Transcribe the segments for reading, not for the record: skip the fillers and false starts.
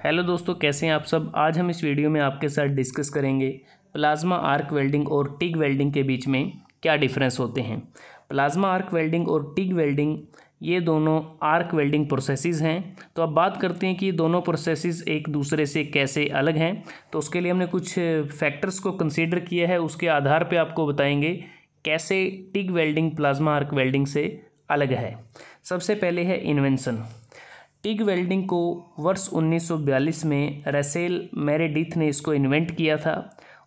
Hello दोस्तों, कैसे हैं आप सब। आज हम इस वीडियो में आपके साथ डिस्कस करेंगे प्लाज्मा आर्क वेल्डिंग और टिग वेल्डिंग के बीच में क्या डिफरेंस होते हैं। प्लाज्मा आर्क वेल्डिंग और टिग वेल्डिंग ये दोनों आर्क वेल्डिंग प्रोसेसेस हैं। तो अब बात करते हैं कि ये दोनों प्रोसेसेस एक दूसरे से कैसे अलग हैं। तो उसके लिए हमने कुछ फैक्टर्स को कंसीडर किया है, उसके आधार पर आपको बताएंगे कैसे TIG welding plasma arc welding से अलग है। सबसे पहले है इन्वेंशन। टिग वेल्डिंग को वर्ष 1942 में रसेल मेरेडिथ ने इसको इन्वेंट किया था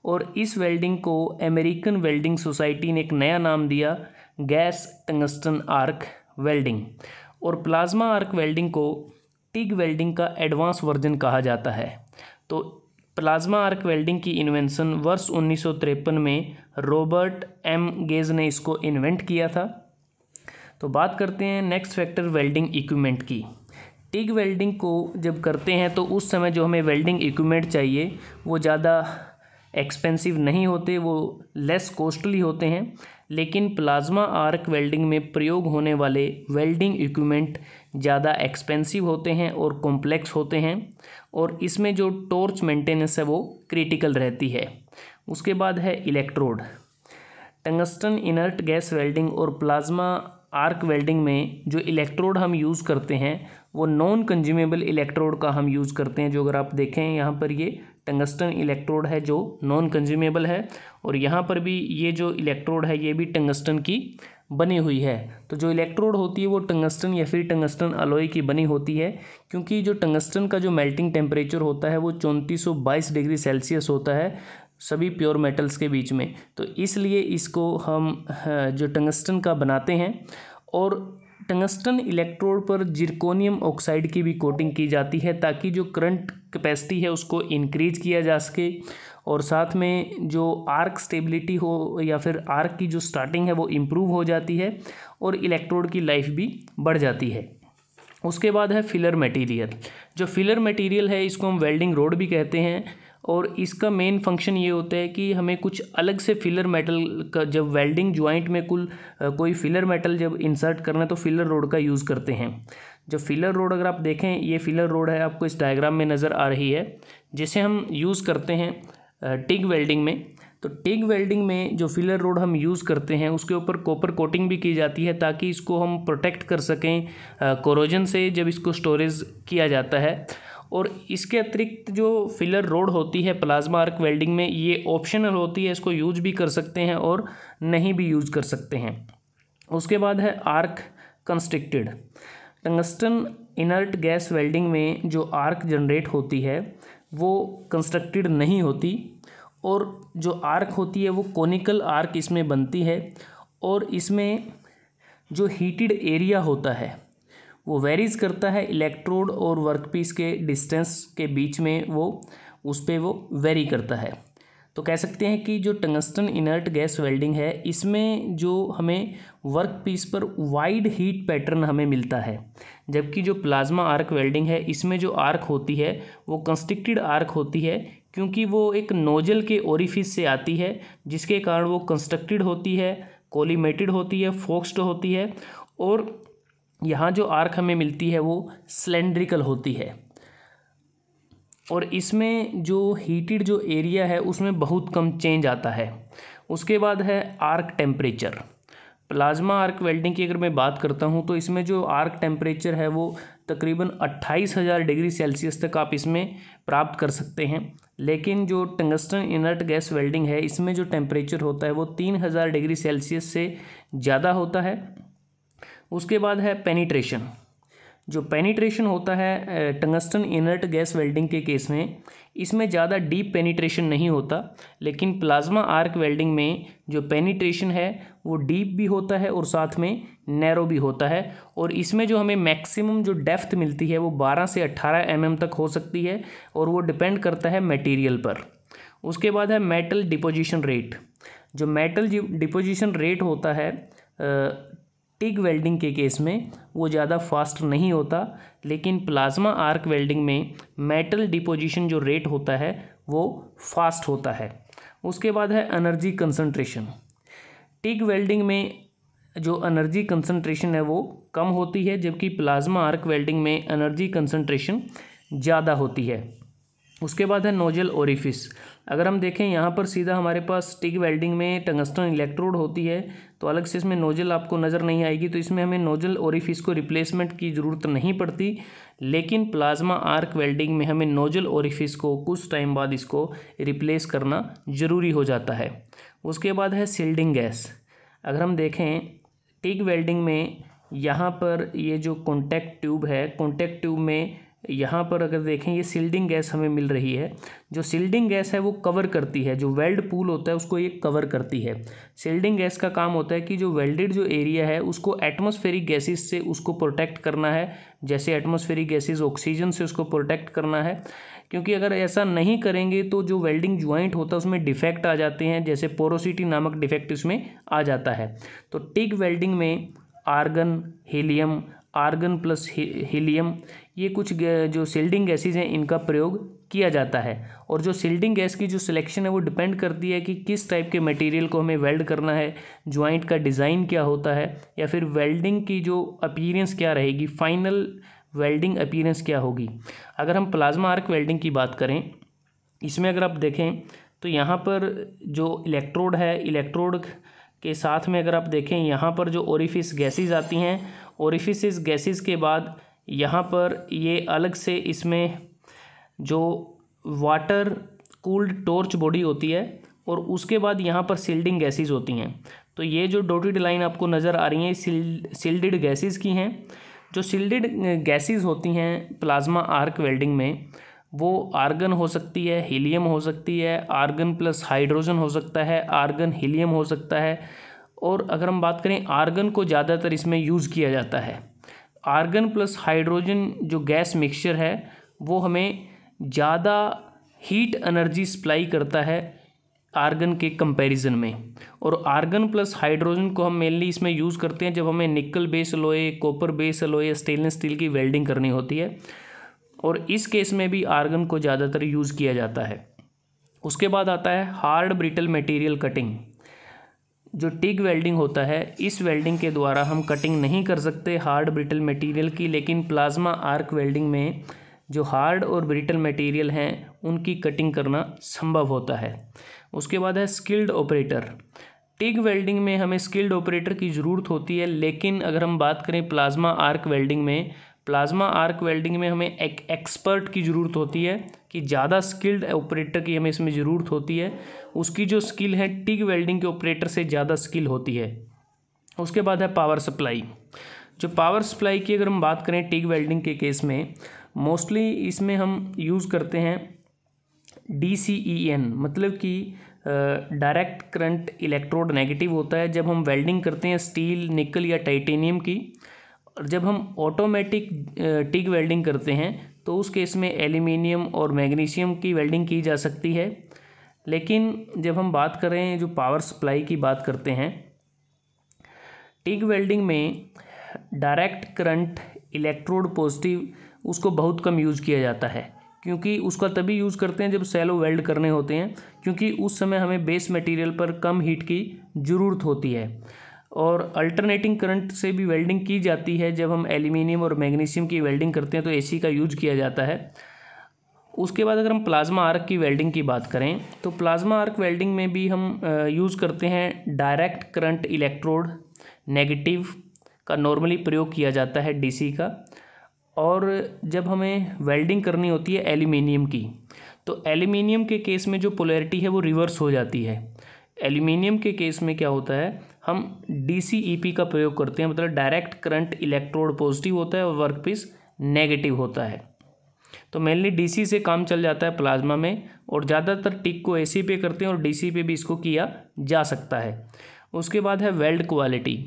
और इस वेल्डिंग को अमेरिकन वेल्डिंग सोसाइटी ने एक नया नाम दिया, गैस टंगस्टन आर्क वेल्डिंग। और प्लाज्मा आर्क वेल्डिंग को टिग वेल्डिंग का एडवांस वर्जन कहा जाता है। तो प्लाज्मा आर्क वेल्डिंग की इन्वेंशन वर्ष 1953 में रॉबर्ट एम गेज ने इसको इन्वेंट किया था। तो बात करते हैं नेक्स्ट फैक्टर वेल्डिंग इक्विपमेंट की। टिग वेल्डिंग को जब करते हैं तो उस समय जो हमें वेल्डिंग इक्विपमेंट चाहिए वो ज़्यादा एक्सपेंसिव नहीं होते, वो लेस कॉस्टली होते हैं। लेकिन प्लाज्मा आर्क वेल्डिंग में प्रयोग होने वाले वेल्डिंग इक्विपमेंट ज़्यादा एक्सपेंसिव होते हैं और कॉम्प्लेक्स होते हैं, और इसमें जो टॉर्च मेंटेनेंस है वो क्रिटिकल रहती है। उसके बाद है electrode. Tungsten inert gas welding और प्लाज्मा आर्क वेल्डिंग में जो इलेक्ट्रोड हम यूज़ करते हैं वो नॉन कंज्यूमेबल इलेक्ट्रोड का हम यूज़ करते हैं। जो अगर आप देखें यहाँ पर ये टंगस्टन इलेक्ट्रोड है जो नॉन कंज्यूमेबल है, और यहाँ पर भी ये जो इलेक्ट्रोड है ये भी टंगस्टन की बनी हुई है। तो जो इलेक्ट्रोड होती है वो टंगस्टन या फिर टंगस्टन अलॉय की बनी होती है, क्योंकि जो टंगस्टन का जो मेल्टिंग टेम्परेचर होता है वो 3422 डिग्री सेल्सियस होता है सभी प्योर मेटल्स के बीच में। तो इसलिए इसको हम जो टंगस्टन का बनाते हैं। और टंगस्टन इलेक्ट्रोड पर जिरकोनियम ऑक्साइड की भी कोटिंग की जाती है ताकि जो करंट कैपेसिटी है उसको इंक्रीज किया जा सके, और साथ में जो आर्क स्टेबिलिटी हो या फिर आर्क की जो स्टार्टिंग है वो इम्प्रूव हो जाती है और इलेक्ट्रोड की लाइफ भी बढ़ जाती है। उसके बाद है फिलर मटेरियल। जो फिलर मटेरियल है इसको हम वेल्डिंग रोड भी कहते हैं, और इसका मेन फंक्शन ये होता है कि हमें कुछ अलग से फिलर मेटल का, जब वेल्डिंग जॉइंट में कोई फिलर मेटल जब इंसर्ट करना है तो फिलर रोड का यूज़ करते हैं। जो फिलर रोड अगर आप देखें, ये फिलर रोड है, आपको इस डायग्राम में नज़र आ रही है, जिसे हम यूज़ करते हैं टिग वेल्डिंग में। तो टिग वेल्डिंग में जो फिलर रोड हम यूज़ करते हैं उसके ऊपर कॉपर कोटिंग भी की जाती है ताकि इसको हम प्रोटेक्ट कर सकें कोरोजन से जब इसको स्टोरेज किया जाता है। और इसके अतिरिक्त जो फिलर रोड होती है प्लाज्मा आर्क वेल्डिंग में ये ऑप्शनल होती है, इसको यूज भी कर सकते हैं और नहीं भी यूज कर सकते हैं। उसके बाद है arc constructed. Tungsten inert gas welding में जो आर्क जनरेट होती है वो कंस्ट्रक्टेड नहीं होती, और जो आर्क होती है वो कोनिकल आर्क इसमें बनती है, और इसमें जो हीटेड एरिया होता है वो वेरीज करता है इलेक्ट्रोड और वर्कपीस के डिस्टेंस के बीच में, वो उस पर वो वेरी करता है। तो कह सकते हैं कि जो टंगस्टन इनर्ट गैस वेल्डिंग है इसमें जो हमें वर्कपीस पर वाइड हीट पैटर्न हमें मिलता है, जबकि जो प्लाज्मा आर्क वेल्डिंग है इसमें जो आर्क होती है वो कंस्ट्रक्टेड आर्क होती है, क्योंकि वो एक नोजल के ओरिफिस से आती है जिसके कारण वो कंस्ट्रक्टेड होती है, कोलिमेटेड होती है, फोक्स्ड होती है, और यहाँ जो आर्क हमें मिलती है वो सिलेंड्रिकल होती है। और इसमें जो हीटेड जो एरिया है उसमें बहुत कम चेंज आता है। उसके बाद है arc temperature. Plasma arc welding की अगर मैं बात करता हूँ तो इसमें जो आर्क टेम्परेचर है वो तकरीबन 28,000 डिग्री सेल्सियस तक आप इसमें प्राप्त कर सकते हैं। लेकिन जो टंगस्टन इनर्ट गैस वेल्डिंग है इसमें जो टेम्परेचर होता है वो 3,000 डिग्री सेल्सियस से ज़्यादा होता है। उसके बाद है पेनिट्रेशन। जो पेनिट्रेशन होता है टंगस्टन इनर्ट गैस वेल्डिंग के केस में, इसमें ज़्यादा डीप पेनिट्रेशन नहीं होता, लेकिन प्लाज्मा आर्क वेल्डिंग में जो पेनिट्रेशन है वो डीप भी होता है और साथ में नैरो भी होता है। और इसमें जो हमें मैक्सिमम जो डेप्थ मिलती है वो 12 से 18 mm तक हो सकती है, और वो डिपेंड करता है मटेरियल पर। उसके बाद है मेटल डिपोजिशन रेट। जो मेटल डिपोजिशन रेट होता है टिग वेल्डिंग के केस में वो ज़्यादा फास्ट नहीं होता, लेकिन प्लाज्मा आर्क वेल्डिंग में मेटल डिपोजिशन जो रेट होता है वो फास्ट होता है। उसके बाद है एनर्जी कंसंट्रेशन। टिग वेल्डिंग में जो एनर्जी कंसंट्रेशन है वो कम होती है, जबकि प्लाज्मा आर्क वेल्डिंग में एनर्जी कंसंट्रेशन ज़्यादा होती है। उसके बाद है नोजल ओरिफिस। अगर हम देखें यहाँ पर सीधा हमारे पास टिग वेल्डिंग में टंगस्टन इलेक्ट्रोड होती है, तो अलग से इसमें नोजल आपको नज़र नहीं आएगी, तो इसमें हमें नोजल ओरिफिस को रिप्लेसमेंट की ज़रूरत नहीं पड़ती। लेकिन प्लाज्मा आर्क वेल्डिंग में हमें नोजल ओरिफिस को कुछ टाइम बाद इसको रिप्लेस करना ज़रूरी हो जाता है। उसके बाद है सील्डिंग गैस। अगर हम देखें टिग वेल्डिंग में यहाँ पर ये जो कॉन्टैक्ट ट्यूब है, कॉन्टैक्ट ट्यूब में यहाँ पर अगर देखें ये सील्डिंग गैस हमें मिल रही है। जो सील्डिंग गैस है वो कवर करती है, जो वेल्ड पूल होता है उसको ये कवर करती है। सील्डिंग गैस का काम होता है कि जो वेल्डेड जो एरिया है उसको एटमॉस्फेरिक गैसेस से उसको प्रोटेक्ट करना है, जैसे एटमॉस्फेरिक गैसेस ऑक्सीजन से उसको प्रोटेक्ट करना है। क्योंकि अगर ऐसा नहीं करेंगे तो जो वेल्डिंग ज्वाइंट होता है उसमें डिफेक्ट आ जाते हैं, जैसे पोरोसिटी नामक डिफेक्ट उसमें आ जाता है। तो टिग वेल्डिंग में argon, helium, argon plus helium, ये कुछ जो सील्डिंग गैसेज हैं इनका प्रयोग किया जाता है। और जो सील्डिंग गैस की जो सिलेक्शन है वो डिपेंड करती है कि किस टाइप के मटेरियल को हमें वेल्ड करना है, ज्वाइंट का डिज़ाइन क्या होता है, या फिर वेल्डिंग की जो अपीयरेंस क्या रहेगी, फाइनल वेल्डिंग अपीयरेंस क्या होगी। अगर हम प्लाज्मा आर्क वेल्डिंग की बात करें, इसमें अगर आप देखें तो यहाँ पर जो इलेक्ट्रोड है, इलेक्ट्रोड के साथ में अगर आप देखें यहाँ पर जो ओरिफिस गैसेज आती हैं, ओरिफिस गैसेज के बाद यहाँ पर ये अलग से इसमें जो वाटर कूल्ड टॉर्च बॉडी होती है, और उसके बाद यहाँ पर सील्डिंग गैसेज होती हैं। तो ये जो डॉटेड लाइन आपको नज़र आ रही हैं सील्डेड गैसेज की हैं। जो सील्डेड गैसेज होती हैं प्लाज्मा आर्क वेल्डिंग में, वो आर्गन हो सकती है, हीलियम हो सकती है, आर्गन प्लस हाइड्रोजन हो सकता है, आर्गन हीलियम हो सकता है। और अगर हम बात करें आर्गन को ज़्यादातर इसमें यूज़ किया जाता है। आर्गन प्लस हाइड्रोजन जो गैस मिक्सचर है वो हमें ज़्यादा हीट एनर्जी सप्लाई करता है आर्गन के कंपैरिजन में। और आर्गन प्लस हाइड्रोजन को हम मेनली इसमें यूज़ करते हैं जब हमें निकल base alloy, copper base alloy या स्टेनलेस स्टील की वेल्डिंग करनी होती है, और इस केस में भी आर्गन को ज़्यादातर यूज़ किया जाता है। उसके बाद आता है हार्ड ब्रिटल मटेरियल कटिंग। जो टिग वेल्डिंग होता है, इस वेल्डिंग के द्वारा हम कटिंग नहीं कर सकते हार्ड ब्रिटल मटेरियल की, लेकिन प्लाज्मा आर्क वेल्डिंग में जो हार्ड और ब्रिटल मटेरियल हैं उनकी कटिंग करना संभव होता है। उसके बाद है स्किल्ड ऑपरेटर। टिग वेल्डिंग में हमें स्किल्ड ऑपरेटर की ज़रूरत होती है, लेकिन अगर हम बात करें प्लाज्मा आर्क वेल्डिंग में, प्लाज्मा आर्क वेल्डिंग में हमें एक एक्सपर्ट की ज़रूरत होती है, कि ज़्यादा स्किल्ड ऑपरेटर की हमें इसमें ज़रूरत होती है। उसकी जो स्किल है टिग वेल्डिंग के ऑपरेटर से ज़्यादा स्किल होती है। उसके बाद है पावर सप्लाई। जो पावर सप्लाई की अगर हम बात करें टिग वेल्डिंग के केस में, मोस्टली इसमें हम यूज़ करते हैं DCEN, मतलब कि डायरेक्ट करंट इलेक्ट्रोड नेगेटिव होता है जब हम वेल्डिंग करते हैं स्टील, निकल या टाइटेनियम की। और जब हम ऑटोमेटिक टिग वेल्डिंग करते हैं तो उस केस में एल्यूमिनियम और मैग्नीशियम की वेल्डिंग की जा सकती है। लेकिन जब हम बात करें जो पावर सप्लाई की बात करते हैं, टिग वेल्डिंग में डायरेक्ट करंट इलेक्ट्रोड पॉजिटिव उसको बहुत कम यूज़ किया जाता है, क्योंकि उसका तभी यूज़ करते हैं जब सैलो वेल्ड करने होते हैं, क्योंकि उस समय हमें बेस मटेरियल पर कम हीट की ज़रूरत होती है। और अल्टरनेटिंग करंट से भी वेल्डिंग की जाती है जब हम एल्यूमिनियम और मैग्नीशियम की वेल्डिंग करते हैं, तो AC का यूज किया जाता है। उसके बाद अगर हम प्लाज्मा आर्क की वेल्डिंग की बात करें, तो प्लाज्मा आर्क वेल्डिंग में भी हम यूज़ करते हैं डायरेक्ट करंट इलेक्ट्रोड नेगेटिव का नॉर्मली प्रयोग किया जाता है, DC का। और जब हमें वेल्डिंग करनी होती है एल्यूमिनियम की, तो एल्यूमिनियम के केस में जो पोलैरिटी है वो रिवर्स हो जाती है। एल्यूमिनियम के केस में क्या होता है, हम DCEP का प्रयोग करते हैं, मतलब डायरेक्ट करंट इलेक्ट्रोड पॉजिटिव होता है और वर्कपीस नेगेटिव होता है। तो मेनली DC से काम चल जाता है प्लाज्मा में, और ज़्यादातर टिक को AC पे करते हैं और DC पे भी इसको किया जा सकता है। उसके बाद है वेल्ड क्वालिटी।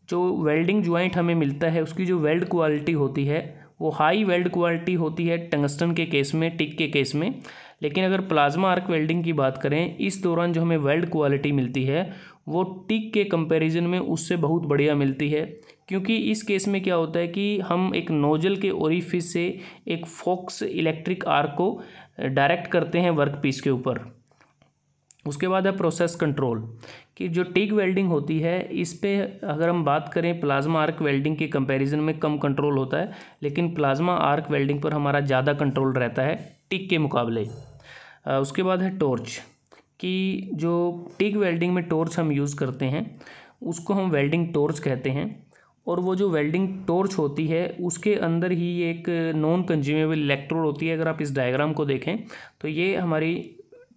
जो वेल्डिंग ज्वाइंट हमें मिलता है उसकी जो वेल्ड क्वालिटी होती है वो हाई वेल्ड क्वालिटी होती है टंगस्टन के केस में, टिक के केस में। लेकिन अगर प्लाज्मा आर्क वेल्डिंग की बात करें, इस दौरान जो हमें वेल्ड क्वालिटी मिलती है वो टिक के कंपैरिजन में उससे बहुत बढ़िया मिलती है, क्योंकि इस केस में क्या होता है कि हम एक नोजल के ओरिफिस से एक फोक्स इलेक्ट्रिक आर्क को डायरेक्ट करते हैं वर्क पीस के ऊपर। उसके बाद है प्रोसेस कंट्रोल, कि जो टिग वेल्डिंग होती है इस पे अगर हम बात करें प्लाज्मा आर्क वेल्डिंग के कंपैरिजन में कम कंट्रोल होता है, लेकिन प्लाज्मा आर्क वेल्डिंग पर हमारा ज़्यादा कंट्रोल रहता है टिग के मुकाबले। उसके बाद है टॉर्च, कि जो टिग वेल्डिंग में टॉर्च हम यूज़ करते हैं उसको हम वेल्डिंग टॉर्च कहते हैं, और वो जो वेल्डिंग टॉर्च होती है उसके अंदर ही एक नॉन कंज्यूमेबल इलेक्ट्रोड होती है। अगर आप इस डायग्राम को देखें तो ये हमारी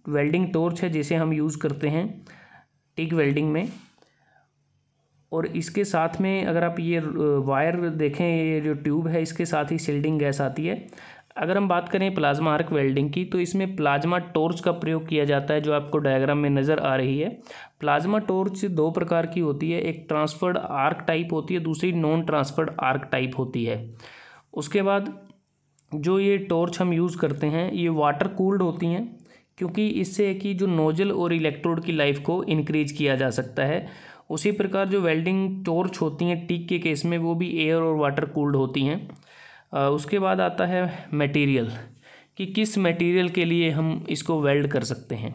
वेल्डिंग टॉर्च है जिसे हम यूज़ करते हैं टिग वेल्डिंग में। और इसके साथ में अगर आप ये वायर देखें, ये जो ट्यूब है इसके साथ ही शील्डिंग गैस आती है। अगर हम बात करें प्लाज्मा आर्क वेल्डिंग की तो इसमें प्लाज्मा टॉर्च का प्रयोग किया जाता है, जो आपको डायग्राम में नज़र आ रही है। प्लाज्मा टॉर्च दो प्रकार की होती है, एक ट्रांसफर्ड आर्क टाइप होती है, दूसरी नॉन ट्रांसफर्ड आर्क टाइप होती है। उसके बाद जो ये टॉर्च हम यूज़ करते हैं ये वाटर कूल्ड होती हैं, क्योंकि इससे कि जो नोजल और इलेक्ट्रोड की लाइफ को इंक्रीज किया जा सकता है। उसी प्रकार जो वेल्डिंग टॉर्च होती हैं टिग के केस में वो भी एयर और वाटर कूल्ड होती हैं। उसके बाद आता है मटेरियल, कि किस मटेरियल के लिए हम इसको वेल्ड कर सकते हैं।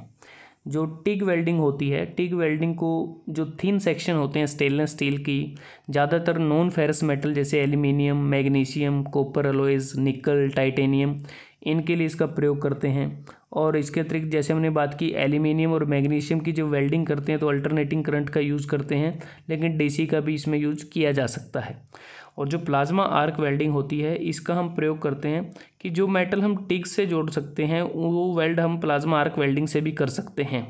जो टिग वेल्डिंग होती है, टिग वेल्डिंग को जो थिन सेक्शन होते हैं स्टेनलेस स्टील की, ज़्यादातर नॉन फेरस मेटल जैसे एल्यूमिनियम, मैग्नीशियम, कॉपर अलॉयज़, निकल, टाइटेनियम, इनके लिए इसका प्रयोग करते हैं। और इसके अतिरिक्त जैसे हमने बात की एल्यूमिनियम और मैग्नीशियम की जो वेल्डिंग करते हैं तो अल्टरनेटिंग करंट का यूज़ करते हैं, लेकिन डीसी का भी इसमें यूज किया जा सकता है। और जो प्लाज्मा आर्क वेल्डिंग होती है इसका हम प्रयोग करते हैं कि जो मेटल हम टिग से जोड़ सकते हैं वो वेल्ड हम प्लाज्मा आर्क वेल्डिंग से भी कर सकते हैं।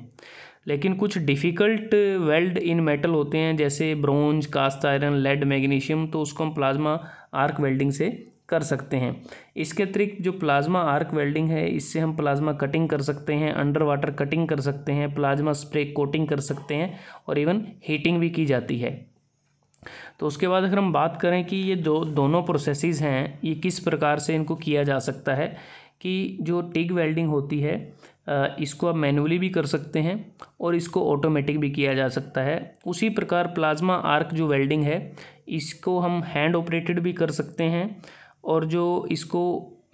लेकिन कुछ डिफ़िकल्ट वेल्ड इन मेटल होते हैं जैसे bronze, cast iron, lead, magnesium, तो उसको हम प्लाज्मा आर्क वेल्डिंग से कर सकते हैं। इसके अतिरिक्त जो प्लाज्मा आर्क वेल्डिंग है इससे हम प्लाज्मा कटिंग कर सकते हैं, अंडर वाटर कटिंग कर सकते हैं, प्लाज्मा स्प्रे कोटिंग कर सकते हैं, और इवन हीटिंग भी की जाती है। तो उसके बाद अगर हम बात करें कि ये दोनों प्रोसेसेस हैं ये किस प्रकार से इनको किया जा सकता है, कि जो टिग वेल्डिंग होती है इसको आप मैनुअली भी कर सकते हैं और इसको ऑटोमेटिक भी किया जा सकता है। उसी प्रकार प्लाज्मा आर्क जो वेल्डिंग है इसको हम हैंड ऑपरेटेड भी कर सकते हैं, और जो इसको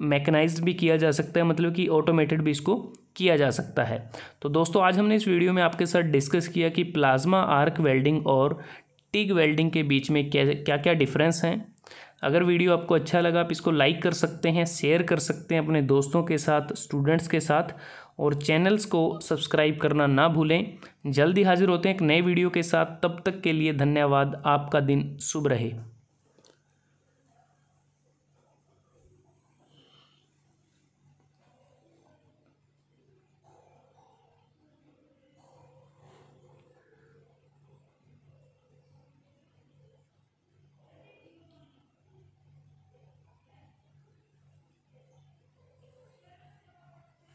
मैकेनाइज्ड भी किया जा सकता है, मतलब कि ऑटोमेटेड भी इसको किया जा सकता है। तो दोस्तों आज हमने इस वीडियो में आपके साथ डिस्कस किया कि प्लाज्मा आर्क वेल्डिंग और टिग वेल्डिंग के बीच में क्या क्या डिफरेंस हैं। अगर वीडियो आपको अच्छा लगा आप इसको लाइक कर सकते हैं, शेयर कर सकते हैं अपने दोस्तों के साथ, स्टूडेंट्स के साथ, और चैनल्स को सब्सक्राइब करना ना भूलें। जल्दी हाजिर होते हैं एक नए वीडियो के साथ, तब तक के लिए धन्यवाद। आपका दिन शुभ रहे।